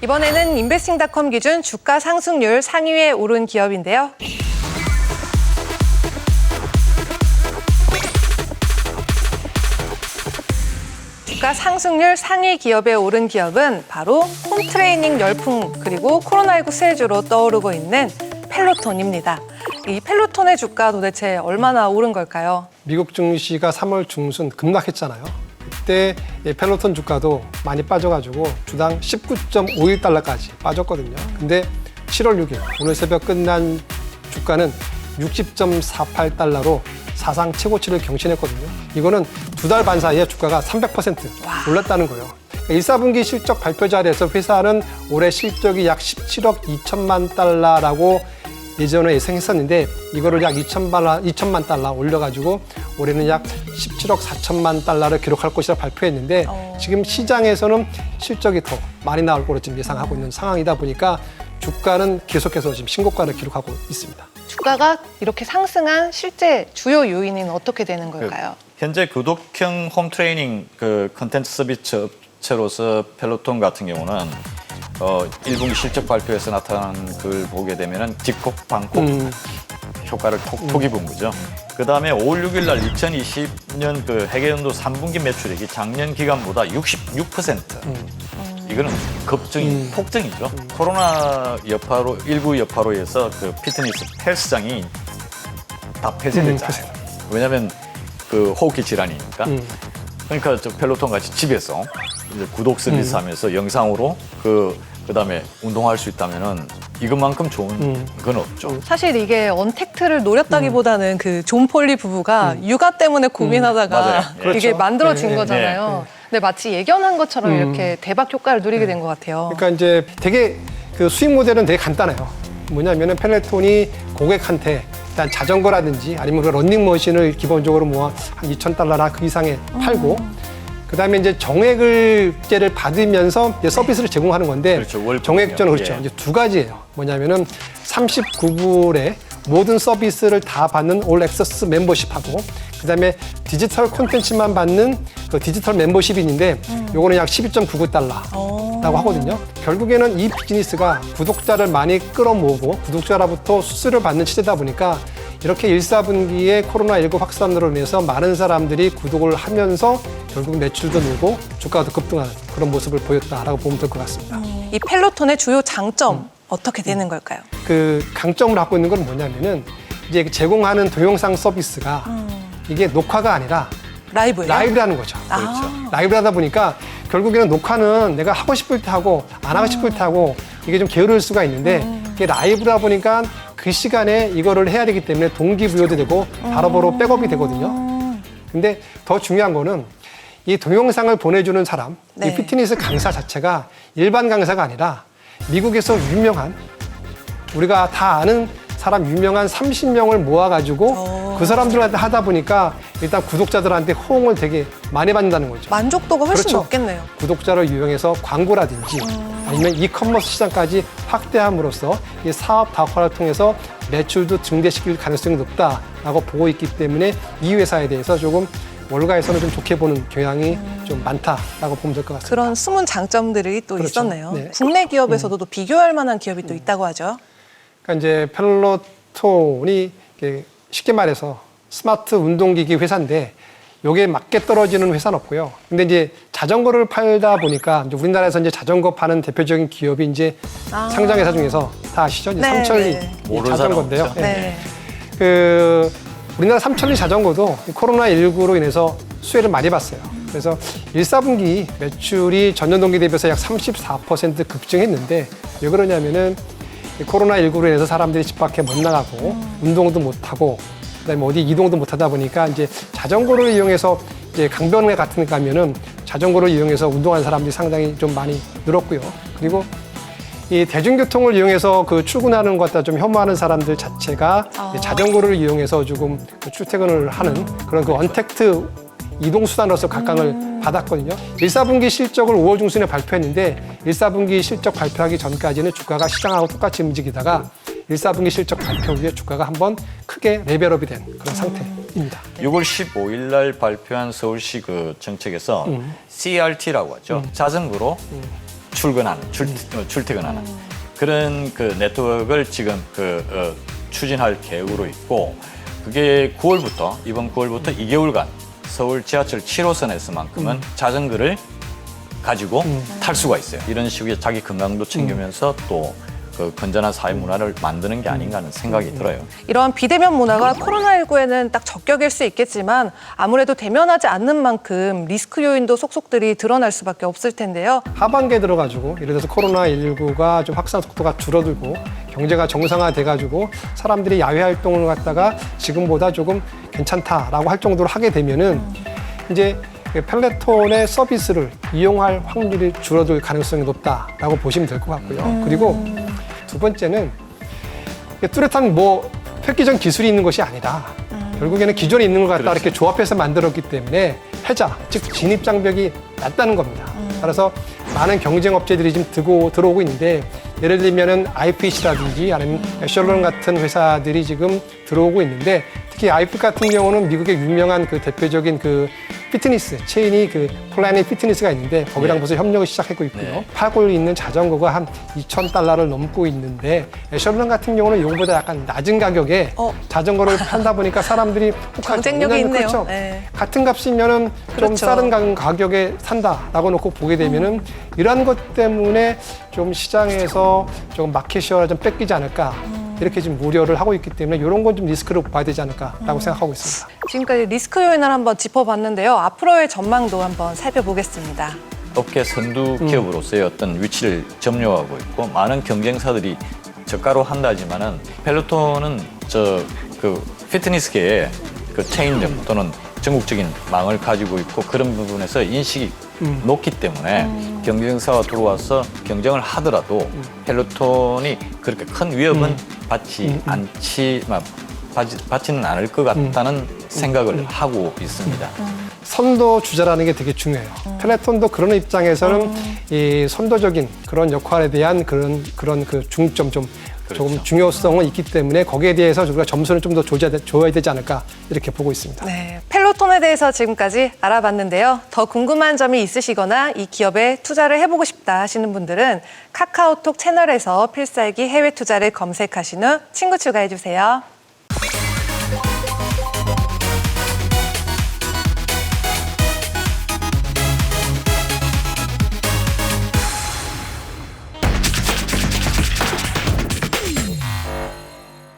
이번에는 인베스팅닷컴 기준 주가 상승률 상위에 오른 기업인데요. 주가 상승률 상위 기업에 오른 기업은 바로 홈트레이닝 열풍 그리고 코로나19 세주로 떠오르고 있는 펠로톤입니다. 이 펠로톤의 주가 도대체 얼마나 오른 걸까요? 미국 증시가 3월 중순 급락했잖아요. 그때 펠로톤 주가도 많이 빠져가지고 주당 19.51달러까지 빠졌거든요. 근데 7월 6일 오늘 새벽 끝난 주가는 60.48달러로 사상 최고치를 경신했거든요. 이거는 두 달 반 사이에 주가가 300% 올랐다는 거예요. 1, 4분기 실적 발표 자리에서 회사는 올해 실적이 약 17억 2천만 달러라고 예전에 예상했었는데 이거를 약 2천만 달러 올려가지고 올해는 약 17억 4천만 달러를 기록할 것이라 발표했는데 지금 시장에서는 실적이 더 많이 나올 거로 지금 예상하고 있는 상황이다 보니까 주가는 계속해서 지금 신고가를 기록하고 있습니다. 주가가 이렇게 상승한 실제 주요 요인은 어떻게 되는 걸까요? 현재 구독형 홈트레이닝 컨텐츠 서비스 업체로서 펠로톤 같은 경우는 1분기 실적 발표에서 나타난 걸 보게 되면은 직콕, 방콕 효과를 톡 입은 거죠. 그 다음에 5월 6일 날 2020년 회계연도 3분기 매출액이 작년 기간보다 66%. 이거는 급증이 폭증이죠. 코로나 여파로 일부 여파로 해서 피트니스 헬스장이 다 폐쇄됐잖아요. 왜냐하면 호흡기 질환이니까. 그러니까 펠로톤 같이 집에서 이제 구독 서비스 하면서 영상으로 그다음에 운동할 수 있다면은 이것만큼 좋은 건 없죠. 사실 이게 언택트를 노렸다기보다는 존 폴리 부부가 육아 때문에 고민하다가 맞아요. 예. 이게 그렇죠. 만들어진 네, 거잖아요. 근데 마치 예견한 것처럼 이렇게 대박 효과를 누리게 된 것 같아요. 그러니까 이제 되게 수익 모델은 되게 간단해요. 뭐냐면은 펠로톤이 고객한테 일단 자전거라든지 아니면 러닝머신을 기본적으로 한 2,000달러나 그 이상에 팔고 그다음에 이제 정액을제를 받으면서 이제 서비스를 제공하는 건데 그렇죠, 정액제는 그렇죠. 예. 이제 두 가지예요. 뭐냐면은 39불에 모든 서비스를 다 받는 올 액세스 멤버십하고 그다음에 디지털 콘텐츠만 받는 디지털 멤버십이 있는데 요거는 약 12.99달러라고 하거든요. 결국에는 이 비즈니스가 구독자를 많이 끌어모으고 구독자로부터 수수료를 받는 시대다 보니까 이렇게 1, 4분기에 코로나19 확산으로 인해서 많은 사람들이 구독을 하면서 결국 매출도 늘고 주가도 급등하는 그런 모습을 보였다라고 보면 될 것 같습니다. 이 펠로톤의 주요 장점 어떻게 되는 걸까요? 강점을 갖고 있는 건 뭐냐면은 이제 제공하는 동영상 서비스가 이게 녹화가 아니라 라이브예요? 라이브라는 거죠. 그렇죠. 라이브를 하다 보니까 결국에는 녹화는 내가 하고 싶을 때 하고 안 하고 싶을 때 하고 이게 좀 게으를 수가 있는데 이게 라이브다 보니까 그 시간에 이거를 해야 되기 때문에 동기부여도 되고 바로바로 백업이 되거든요. 근데 더 중요한 거는 이 동영상을 보내주는 사람, 네. 이 피트니스 강사 자체가 일반 강사가 아니라 미국에서 유명한 우리가 다 아는 사람 유명한 30명을 모아가지고 그 사람들한테 하다 보니까 일단 구독자들한테 호응을 되게 많이 받는다는 거죠. 만족도가 훨씬 그렇죠. 높겠네요. 구독자를 이용해서 광고라든지 아니면 이커머스 시장까지 확대함으로써 이 사업 다화를 통해서 매출도 증대시킬 가능성이 높다라고 보고 있기 때문에 이 회사에 대해서 조금 월가에서는 좀 좋게 보는 경향이 좀 많다라고 보면 될 것 같습니다. 그런 숨은 장점들이 또 그렇죠. 있었네요. 네. 국내 기업에서도 또 비교할 만한 기업이 또 있다고 하죠. 그러니까 이제 펠로톤이 쉽게 말해서 스마트 운동기기 회사인데 요게 맞게 떨어지는 회사는 없고요. 근데 이제 자전거를 팔다 보니까 이제 우리나라에서 이제 자전거 파는 대표적인 기업이 이제 상장 회사 중에서 다 아시죠? 이제 네, 삼천리 네. 이 모르는 자전거인데요. 사람 없죠. 네. 우리나라 삼천리 자전거도 코로나19로 인해서 수혜를 많이 봤어요. 그래서 1, 4분기 매출이 전년 동기 대비해서 약 34% 급증했는데 왜 그러냐면은 코로나19로 인해서 사람들이 집 밖에 못 나가고 운동도 못 하고 그다음에 어디 이동도 못 하다 보니까 이제 자전거를 이용해서 이제 강변에 같은 데 가면은 자전거를 이용해서 운동하는 사람들이 상당히 좀 많이 늘었고요. 그리고 이 대중교통을 이용해서 출근하는 것과 좀 혐오하는 사람들 자체가 자전거를 이용해서 조금 출퇴근을 하는 그런 언택트 이동수단으로서 각광을 받았거든요. 1, 4분기 실적을 5월 중순에 발표했는데 1, 4분기 실적 발표하기 전까지는 주가가 시장하고 똑같이 움직이다가 1, 4분기 실적 발표 후에 주가가 한번 크게 레벨업이 된 그런 상태입니다. 6월 15일 날 발표한 서울시 정책에서 CRT라고 하죠. 자전거로 출퇴근하는 그런 그 네트워크를 지금 추진할 계획으로 있고 그게 이번 9월부터 2개월간 서울 지하철 7호선에서만큼은 자전거를 가지고 탈 수가 있어요. 이런 식으로 자기 건강도 챙기면서 또 그 건전한 사회 문화를 만드는 게 아닌가 하는 생각이 들어요. 이러한 비대면 문화가 코로나19에는 딱 적격일 수 있겠지만 아무래도 대면하지 않는 만큼 리스크 요인도 속속들이 드러날 수밖에 없을 텐데요. 하반기에 들어가지고 예를 들어서 코로나19가 좀 확산 속도가 줄어들고 경제가 정상화돼가지고 사람들이 야외 활동을 갖다가 지금보다 조금 괜찮다라고 할 정도로 하게 되면은 이제 펠레톤의 서비스를 이용할 확률이 줄어들 가능성이 높다라고 보시면 될 것 같고요. 그리고 두 번째는 뚜렷한 획기적 기술이 있는 것이 아니라 결국에는 기존에 있는 걸 갖다 그렇죠. 이렇게 조합해서 만들었기 때문에 해자, 즉 진입 장벽이 낮다는 겁니다. 따라서 많은 경쟁 업체들이 지금 들어오고 있는데 예를 들면은 IPC라든지 아니면 에셜론 같은 회사들이 지금 들어오고 있는데 특히 IPC 같은 경우는 미국의 유명한 그 대표적인 그 피트니스 체인이 그 플래닛 피트니스가 있는데 거기랑 벌써 협력을 시작하고 있고요. 네. 팔고 있는 자전거가 한 $2,000를 넘고 있는데 에셜론 같은 경우는 이거보다 약간 낮은 가격에 자전거를 판다 보니까 사람들이 경쟁력이 있네요. 그렇죠. 네. 같은 값이면은 좀 그렇죠. 싸른 가격에 산다라고 놓고 보게 되면은 이러한 것 때문에 좀 시장에서 좀 마켓시어를 좀 뺏기지 않을까. 이렇게 지금 우려를 하고 있기 때문에 이런 건 좀 리스크를 봐야 되지 않을까라고 생각하고 있습니다. 지금까지 리스크 요인을 한번 짚어봤는데요. 앞으로의 전망도 한번 살펴보겠습니다. 업계 선두 기업으로서의 어떤 위치를 점유하고 있고 많은 경쟁사들이 저가로 한다지만은 펠로톤은 그 피트니스계의 그 체인점 또는 전국적인 망을 가지고 있고 그런 부분에서 인식이 높기 때문에 경쟁사가 들어와서 경쟁을 하더라도 펠로톤이 그렇게 큰 위협은 받지는 않을 것 같다는 생각을 하고 있습니다. 선도 주자라는 게 되게 중요해요. 펠레톤도 그런 입장에서는 이 선도적인 그런 역할에 대한 그런 그 중점 조금 중요성은 있기 때문에 거기에 대해서 우리가 점수를 좀 더 줘야 되지 않을까 이렇게 보고 있습니다. 네, 펠로톤에 대해서 지금까지 알아봤는데요. 더 궁금한 점이 있으시거나 이 기업에 투자를 해보고 싶다 하시는 분들은 카카오톡 채널에서 필살기 해외 투자를 검색하신 후 친구 추가해주세요.